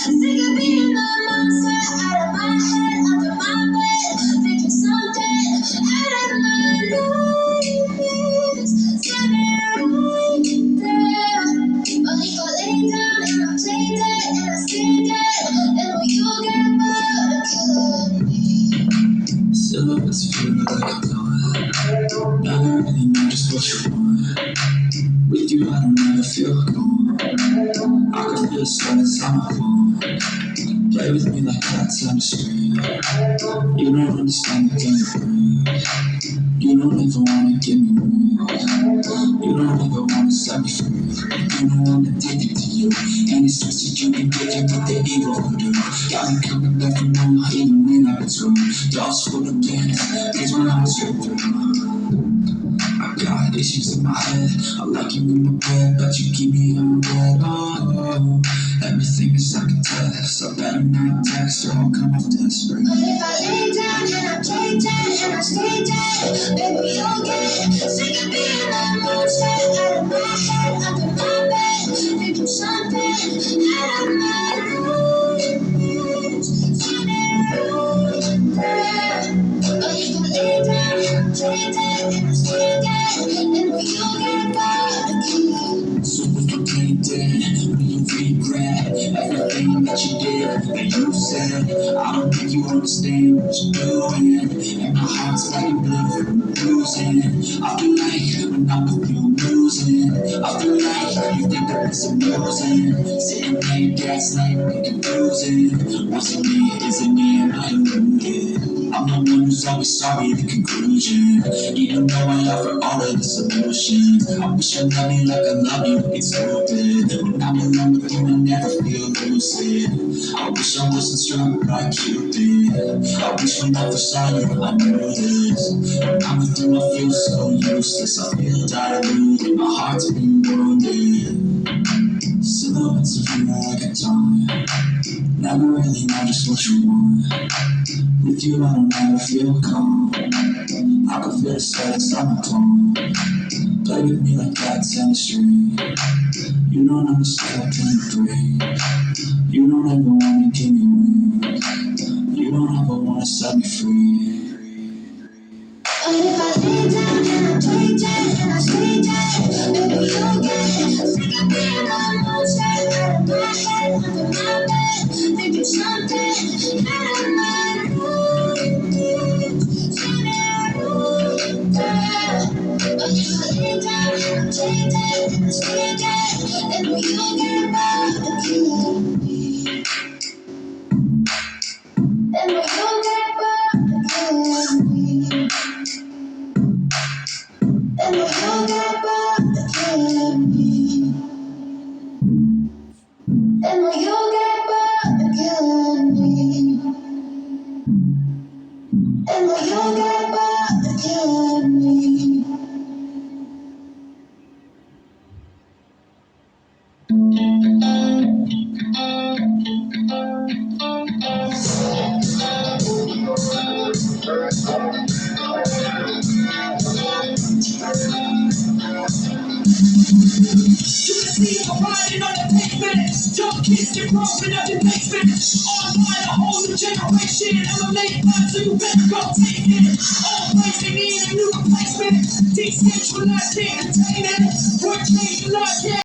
Sick of being the monster out of my head, under my bed, thinking something out of my nightmares. Send it right there. But if I lay down and I play dead and I stay dead, then will you get bored of killing me? Silhouettes feel like I'm not. Never really know just what you want. With you, I don't ever feel calm. I can feel sweat inside my palm. Play with me like cats on the street. You don't understand the game of breathe. You don't ever wanna give me wings. You don't ever wanna set me free. You know I'm addicted to you. And it's twisted, you can get it with the evil voodoo. Got me coming back from home, even when I was wrong. Dolls full of plans, here's my heart straight through. I got issues in my head. I like you in my bed, but you keep me on red. Oh, everything is like a test. I better not text or I'll come off desperate. But if I lay down and I play dead and I stay dead, baby, you'll get sick of being a monster out of my head, under my bed, thinking something out of my nightmares. Send it right there. But if I lay down and I play dead and I stay dead, then will you get bored of killing me? So if you play dead, will you regret everything that you did, that you said? I don't think you understand what you're doing, and my heart's like blue from bruising. I feel like when I'm with you, I'm losing. I feel like you think that it's amusing. Sitting late, gaslight, and confusing. Was it me? Is it me? Am I deluded? I'm the one who's always sorry, the conclusion. Even though I offer all of the solutions, I wish you loved me like I love you, it's stupid. When I'm alone with you, I never feel lucid. I wish I wasn't struck by Cupid. I wish when I first saw you, I knew this. When I'm with you, I feel so useless. I feel diluted, my heart's been wounded. Silhouettes of you like a time. Never really know just what you want. With you, I don't ever feel calm. I can feel the sweat inside my palm. Play with me like cats on the street. You don't understand, I can't breathe. You don't ever wanna give me wings. You don't ever wanna set me free. But if I lay down and I play dead and I stay dead, baby, you'll get sick of being a monster out of my head, under my bed, thinking something out of my nightmares. Send it right there. But if I lay down and I play dead and I stay dead, then will you get bored of killing me? Then will you get bored of killing me? And will you get bored of killing me? And will you get bored of killing me? And will you get bored of killing me? You can see I'm riding on the pavement. Young kids get broken up in basement. Online, a whole new generation. I'm a late line, so you better go take it. All place they need a new replacement. Decentralized, can't contain it. We're changing lives, yeah.